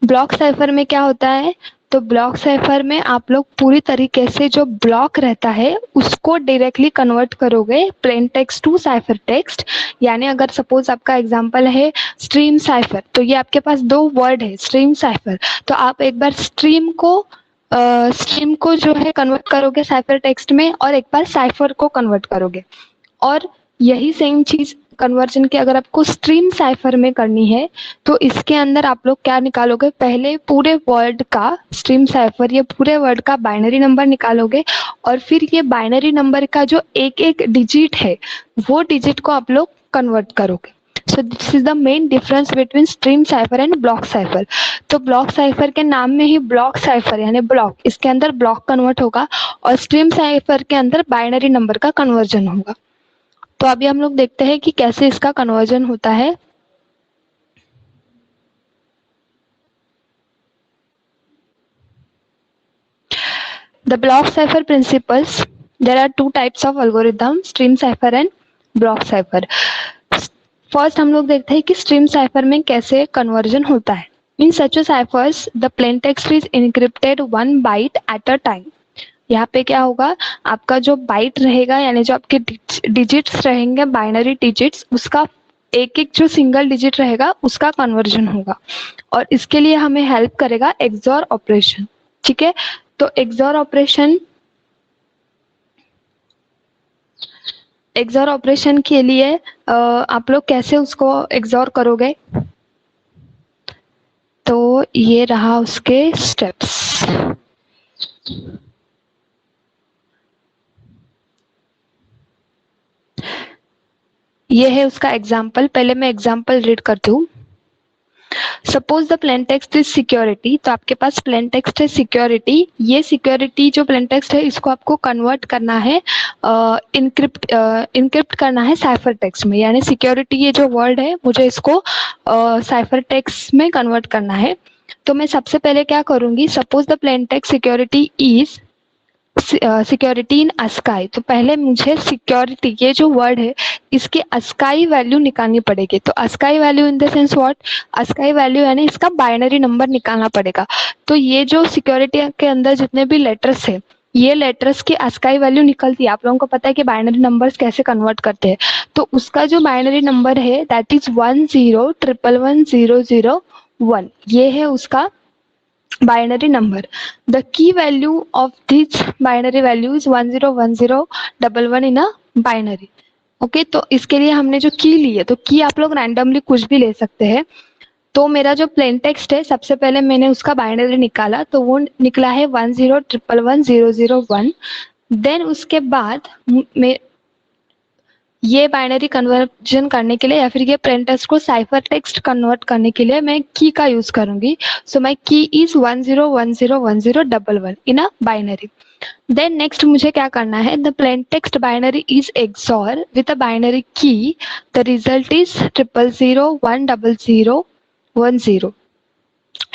Block cipher में क्या होता है, तो ब्लॉक साइफर में आप लोग पूरी तरीके से जो ब्लॉक रहता है उसको डायरेक्टली कन्वर्ट करोगे plain text to cipher text. यानी अगर सपोज आपका एग्जांपल है स्ट्रीम साइफर, तो ये आपके पास दो वर्ड है स्ट्रीम साइफर, तो आप एक बार स्ट्रीम को जो है कन्वर्ट करोगे साइफर टेक्स्ट में और एक बार साइफर को कन्वर्ट करोगे। और यही सेम चीज कन्वर्जन की अगर आपको स्ट्रीम साइफर में करनी है तो इसके अंदर आप लोग क्या निकालोगे, पहले पूरे वर्ड का स्ट्रीम साइफर ये पूरे वर्ड का बाइनरी नंबर निकालोगे और फिर ये बाइनरी नंबर का जो एक एक डिजिट है वो डिजिट को आप लोग कन्वर्ट करोगे। So this is the main difference between stream cipher and block cipher. तो ब्लॉक साइफर के नाम में ही ब्लॉक साइफर यानी ब्लॉक, इसके अंदर ब्लॉक कन्वर्ट होगा और स्ट्रीम साइफर के अंदर बाइनरी नंबर का कन्वर्जन होगा। तो अभी हम लोग देखते हैं कि कैसे इसका कन्वर्जन होता है। The block cipher principles. There are two types of algorithm, stream cipher and block cipher. First हम लोग देखते हैं कि स्ट्रीम साइफर में कैसे कन्वर्जन होता है। In such ciphers the plain text is encrypted 1 byte at a time. यहाँ पे क्या होगा, आपका जो बाइट रहेगा यानी जो आपके डिजिट्स रहेंगे बाइनरी डिजिट्स, उसका एक एक जो सिंगल डिजिट रहेगा उसका कन्वर्जन होगा और इसके लिए हमें हेल्प करेगा एक्सॉर ऑपरेशन। ठीक है, तो एक्सॉर ऑपरेशन के लिए आप लोग कैसे उसको एक्सॉर करोगे, तो ये रहा उसके स्टेप्स। ये है उसका एग्जाम्पल, पहले मैं एग्जाम्पल रीड करती हूँ। Suppose the plain text is security, तो आपके पास प्लेन टेक्स्ट है सिक्योरिटी। ये सिक्योरिटी जो प्लेन टेक्स्ट है इसको आपको कन्वर्ट करना है, इनक्रिप्ट करना है साइफर टेक्स्ट में। यानी सिक्योरिटी ये जो वर्ड है मुझे इसको साइफर टेक्स्ट में कन्वर्ट करना है। तो मैं सबसे पहले क्या करूंगी, suppose the plain text security is security in ASCII, तो पहले मुझे सिक्योरिटी ये जो वर्ड है इसकी अस्काई वैल्यू निकालनी पड़ेगी। तो ASCII value in the sense what, ASCII value यानी इसका बाइनरी नंबर निकालना पड़ेगा। तो ये जो सिक्योरिटी के अंदर जितने भी लेटर्स है ये लेटर्स की अस्काई वैल्यू निकलती है। आप लोगों को पता है कि बाइनरी नंबर्स कैसे कन्वर्ट करते हैं, तो उसका जो बाइनरी नंबर है दैट इज 10111001, ये है उसका binary number. The key value of this binary value is 101011 in a binary. Okay, तो इसके लिए हमने जो की ली है, तो की आप लोग रैंडमली कुछ भी ले सकते हैं। तो मेरा जो प्लेन टेक्स्ट है सबसे पहले मैंने उसका बाइनरी निकाला, तो वो निकला है 10111001। देन उसके बाद ये बाइनरी कन्वर्जन करने के लिए या फिर ये प्लेन टेक्स्ट को साइफर टेक्स्ट कन्वर्ट करने के लिए मैं की का यूज करूंगी। So my key is 10101011 in a binary. Then next मुझे क्या करना है, the plain text binary is XOR with a binary key, the result is 00010010।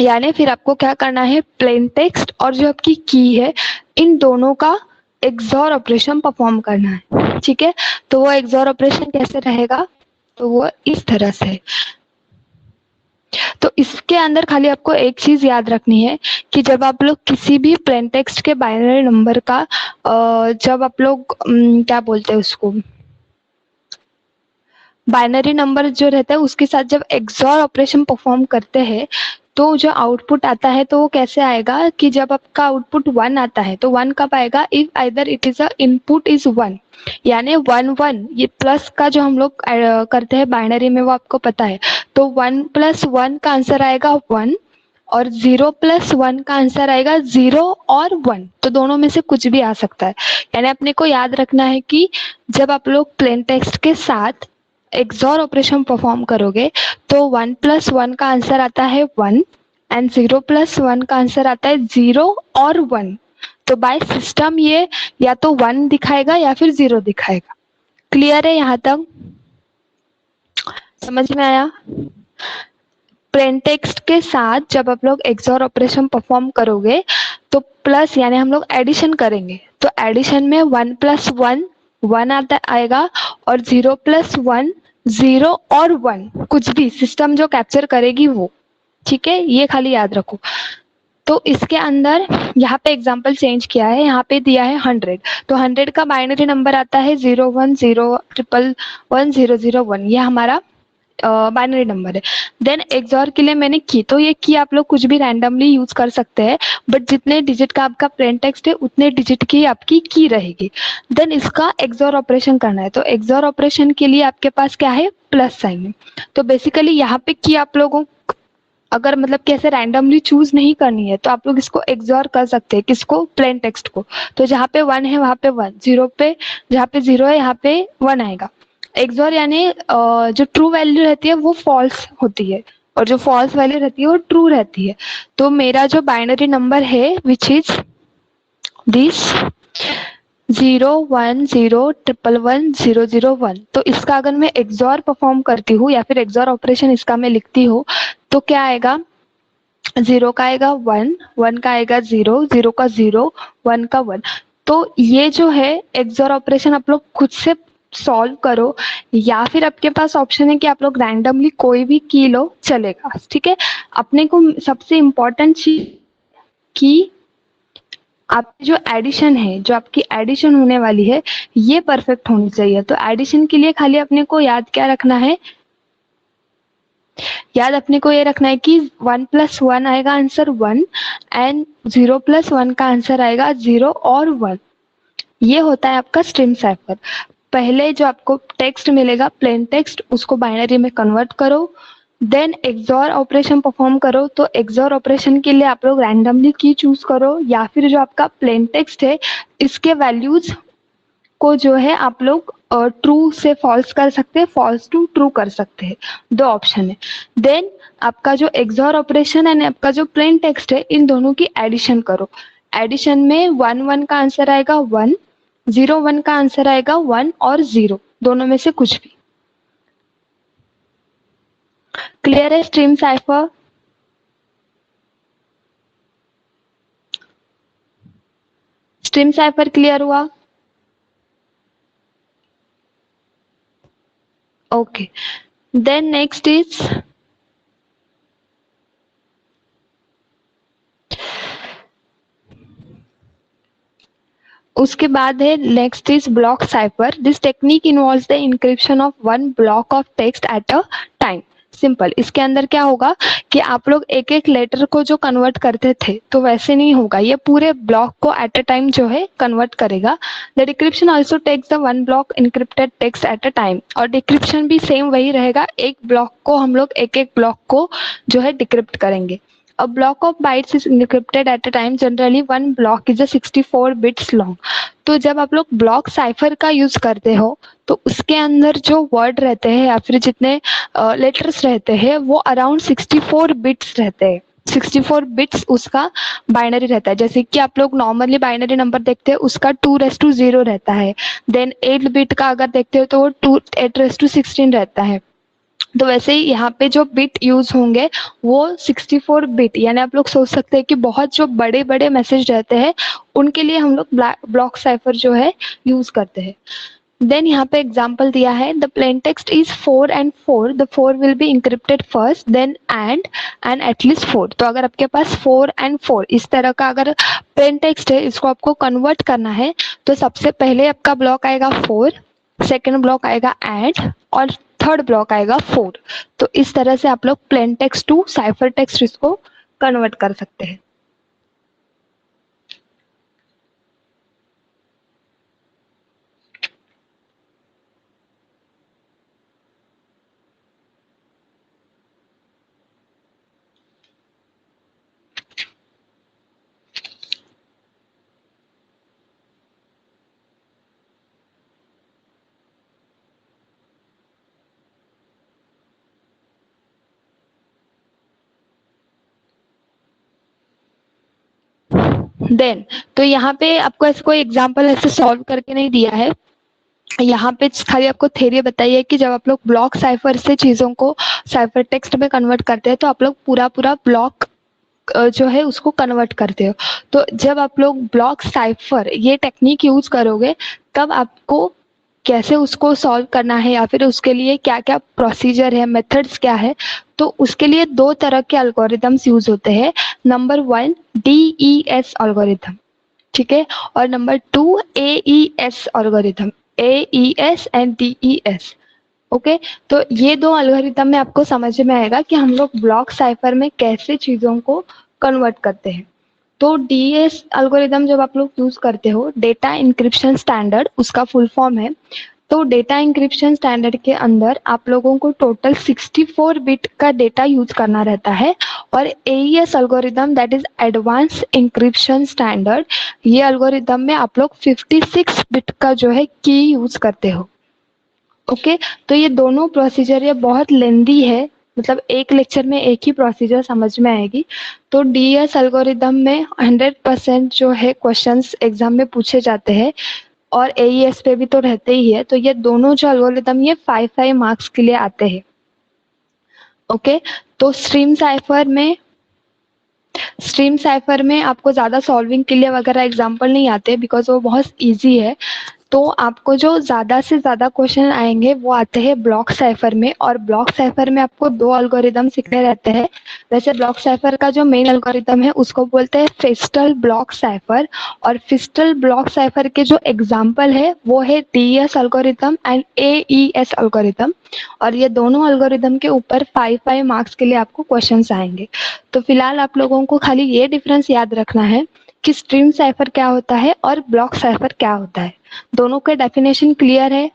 यानी फिर आपको क्या करना है, प्लेन टेक्स्ट और जो आपकी की है इन दोनों का एक्सॉर ऑपरेशन परफॉर्म करना है। ठीक है, तो वो एक्सॉर ऑपरेशन कैसे रहेगा, तो वो इस तरह से। तो इसके अंदर खाली आपको एक चीज याद रखनी है कि जब आप लोग किसी भी प्लेन टेक्स्ट के बाइनरी नंबर का जब आप लोग क्या बोलते हैं उसको, बाइनरी नंबर जो रहता है उसके साथ जब एक्सॉर ऑपरेशन परफॉर्म करते हैं तो जो आउटपुट आता है तो वो कैसे आएगा कि जब आपका आउटपुट 1 आता है तो 1 कब आएगा, if either it is a input is 1, यानी 1 ये प्लस का जो हम लोग करते हैं बाइनरी में वो आपको पता है, तो 1 + 1 का आंसर आएगा 1 और 0 + 1 का आंसर आएगा 0 और 1, तो दोनों में से कुछ भी आ सकता है। यानी अपने को याद रखना है कि जब आप लोग प्लेन टेक्स्ट के साथ एक्सॉर ऑपरेशन परफॉर्म करोगे तो 1 + 1 का आंसर आता है 1 एंड 0 + 1 का आंसर आता है 0 और 1। तो बाय सिस्टम ये या तो 1 दिखाएगा या फिर 0 दिखाएगा। क्लियर है यहाँ तक, समझ में आया? प्लेन टेक्स्ट के साथ जब आप लोग एक्सॉर ऑपरेशन परफॉर्म करोगे तो प्लस यानी हम लोग एडिशन करेंगे, तो एडिशन में 1 + 1 1 आता आएगा और 0 + 1 0 और 1, कुछ भी सिस्टम जो कैप्चर करेगी वो। ठीक है, ये खाली याद रखो। तो इसके अंदर यहाँ पे एग्जाम्पल चेंज किया है, यहाँ पे दिया है 100, तो 100 का बाइनरी नंबर आता है 010110001, ये हमारा बाइनरी नंबर है। देन एक्सऑर के लिए मैंने की, तो ये की आप लोग कुछ भी रैंडमली यूज कर सकते हैं, बट जितने डिजिट का आपका प्लेन टेक्स्ट है उतने डिजिट की आपकी की रहेगी। देन इसका एक्सऑर ऑपरेशन करना है, तो एक्सऑर ऑपरेशन के लिए आपके पास क्या है, प्लस साइन है। तो बेसिकली यहाँ पे की आप लोगों अगर मतलब कैसे रैंडमली चूज नहीं करनी है, तो आप लोग इसको एक्सॉर कर सकते हैं, किसको, प्लेन टेक्स्ट को। तो जहाँ पे 1 है वहां पे 1, जीरो पे जहाँ पे 0 है यहाँ पे 1 आएगा। एक्सॉर यानी जो ट्रू वैल्यू रहती है वो फॉल्स होती है, और जो फॉल्स वैल्यू रहती है वो ट्रू रहती है। तो मेरा जो बाइनरी नंबर है विच इज दिस 010110001, तो इसका अगर मैं एक्सॉर परफॉर्म करती हूँ या फिर एक्सॉर ऑपरेशन इसका मैं लिखती हूँ, तो क्या आएगा, 0 का आएगा 1, 1 का आएगा 0, 0 का 0, 1 का 1। तो ये जो है एक्सॉर ऑपरेशन आप लोग खुद से सॉल्व करो, या फिर आपके पास ऑप्शन है कि आप लोग रैंडमली कोई भी की लो, चलेगा। ठीक है, अपने को सबसे इम्पोर्टेंट चीज कि आपकी जो एडिशन है, जो आपकी एडिशन होने वाली है, ये परफेक्ट होनी चाहिए। तो एडिशन के लिए खाली अपने को याद क्या रखना है, याद अपने को ये रखना है कि 1 + 1 आएगा आंसर 1, एंड 0 + 1 का आंसर आएगा 0 और 1। ये होता है आपका स्ट्रिंग साइफर। पहले जो आपको टेक्स्ट मिलेगा प्लेन टेक्स्ट, उसको बाइनरी में कन्वर्ट करो, देन एक्सॉर ऑपरेशन परफॉर्म करो। तो एक्सॉर ऑपरेशन के लिए आप लोग रैंडमली की चूज करो, या फिर जो आपका प्लेन टेक्स्ट है इसके वैल्यूज को जो है आप लोग ट्रू से फॉल्स कर सकते हैं, फॉल्स टू ट्रू कर सकते हैं, दो ऑप्शन है। देन आपका जो एक्सॉर ऑपरेशन है, आपका जो प्लेन टेक्स्ट है, इन दोनों की एडिशन करो। एडिशन में 1 1 का आंसर आएगा 1, 0 1 का आंसर आएगा 1 और 0, दोनों में से कुछ भी। क्लियर है stream cipher? Stream cipher clear हुआ? ओके, देन नेक्स्ट इज उसके बाद है next is block cipher. This technique involves the encryption of one block of text at a time. Simple, इसके अंदर क्या होगा कि आप लोग एक एक लेटर को जो कन्वर्ट करते थे, तो वैसे नहीं होगा, ये पूरे ब्लॉक को एट अ टाइम जो है कन्वर्ट करेगा। The decryption also takes the one block encrypted text at a time, और डिक्रिप्शन भी सेम वही रहेगा, एक ब्लॉक को हम लोग एक एक ब्लॉक को जो है डिक्रिप्ट करेंगे। A block of bytes is encrypted at a time. Generally, one block is a 64 bits long. तो जब आप लोग ब्लॉक साइफर का यूज करते हो, तो उसके अंदर जो वर्ड रहते हैं या फिर जितने लेटर्स रहते हैं वो अराउंड 64 बिट्स रहते हैं। 64 बिट्स उसका बाइनरी रहता है। जैसे कि आप लोग नॉर्मली बाइनरी नंबर देखते हैं, उसका 2:0 रहता है। देन 8 बिट का अगर देखते हो तो वो 8:16 रहता है। तो वैसे ही यहाँ पे जो बिट यूज होंगे वो 64 बिट, यानी आप लोग सोच सकते हैं कि बहुत जो बड़े बड़े मैसेज रहते हैं उनके लिए हम लोग ब्लॉक साइफर जो है यूज करते हैं। देन यहाँ पे एग्जाम्पल दिया है, the plain text is 4 and 4, the 4 will be encrypted first, then and at least 4। तो अगर आपके पास 4 and 4 इस तरह का अगर प्लेन टेक्स्ट है, इसको आपको कन्वर्ट करना है, तो सबसे पहले आपका ब्लॉक आएगा 4, सेकेंड ब्लॉक आएगा एंड, और थर्ड ब्लॉक आएगा 4। तो इस तरह से आप लोग plain text to cipher text इसको कन्वर्ट कर सकते हैं। देन तो यहाँ पे आपको ऐसे कोई एग्जाम्पल ऐसे सॉल्व करके नहीं दिया है, यहाँ पे खाली आपको थ्योरी बताई है कि जब आप लोग ब्लॉक साइफर से चीजों को साइफर टेक्स्ट में कन्वर्ट करते हैं, तो आप लोग पूरा पूरा ब्लॉक जो है उसको कन्वर्ट करते हो। तो जब आप लोग ब्लॉक साइफर ये टेक्निक यूज करोगे, तब आपको कैसे उसको सॉल्व करना है या फिर उसके लिए क्या क्या प्रोसीजर है, मेथड्स क्या है, तो उसके लिए दो तरह के अल्गोरिदम्स यूज होते हैं। नंबर 1 DES अल्गोरिथम, ठीक है, और number 2 AES algorithm, AES and DES। Okay, तो ये दो एल्गोरिथम में आपको समझ में आएगा कि हम लोग ब्लॉक साइफर में कैसे चीजों को कन्वर्ट करते हैं। तो डीएस एल्गोरिथम जब आप लोग यूज करते हो, डेटा इंक्रिप्शन स्टैंडर्ड उसका फुल फॉर्म है। तो डेटा इंक्रिप्शन स्टैंडर्ड के अंदर आप लोगों को टोटल 64 बिट का डेटा यूज करना रहता है। और AES algorithm that is advance encryption standard, ये एल्गोरिथम में आप लोग 56 बिट का जो है की यूज करते हो। ओके, तो ये दोनों प्रोसीजर ये बहुत लेंदी है, मतलब एक लेक्चर में एक ही प्रोसीजर समझ में आएगी। तो डीएस एल्गोरिदम में 100% जो है क्वेश्चंस एग्जाम में पूछे जाते हैं और एईएस पे भी तो रहते ही है। तो ये दोनों जो एल्गोरिदम ये 5 मार्क्स के लिए आते हैं। ओके, तो स्ट्रीम साइफर में आपको ज़्यादा सॉल्विंग के लिए वगैरह एग्जाम्पल नहीं आते बिकॉज वो बहुत ईजी है। तो आपको जो ज़्यादा से ज़्यादा क्वेश्चन आएंगे वो आते हैं ब्लॉक साइफर में, और ब्लॉक साइफर में आपको दो एल्गोरिदम सीखने रहते हैं। वैसे ब्लॉक साइफर का जो मेन एल्गोरिदम है उसको बोलते हैं फिस्टल ब्लॉक साइफर, और फिस्टल ब्लॉक साइफर के जो एग्जाम्पल है वो है DS algorithm and AES algorithm. और ये दोनों एल्गोरिदम के ऊपर 5 मार्क्स के लिए आपको क्वेश्चंस आएंगे। तो फिलहाल आप लोगों को खाली ये डिफरेंस याद रखना है कि स्ट्रीम साइफर क्या होता है और ब्लॉक साइफर क्या होता है। दोनों का डेफिनेशन क्लियर है?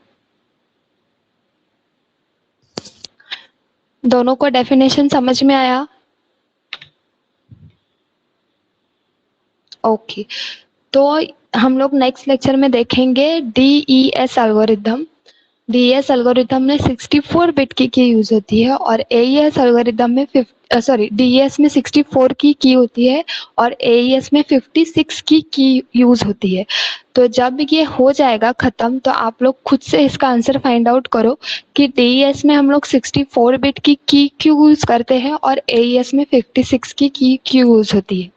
दोनों को डेफिनेशन समझ में आया? ओके, तो हम लोग नेक्स्ट लेक्चर में देखेंगे डीईएस एल्गोरिथम। डीएस एल्गोरिथम में 64 बिट की यूज होती है और एईएस एल्गोरिथम में डीएस में 64 की होती है और एईएस में 56 की यूज होती है। तो जब ये हो जाएगा खत्म तो आप लोग खुद से इसका आंसर फाइंड आउट करो कि डीएस में हम लोग 64 बिट की क्यों यूज करते हैं और एईएस में 56 की क्यों यूज होती है।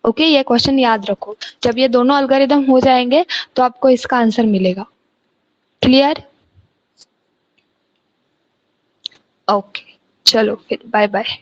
ओके, ये क्वेश्चन याद रखो। जब ये दोनों एल्गोरिथम हो जाएंगे तो आपको इसका आंसर मिलेगा। क्लियर? ओके, चलो फिर बाय बाय।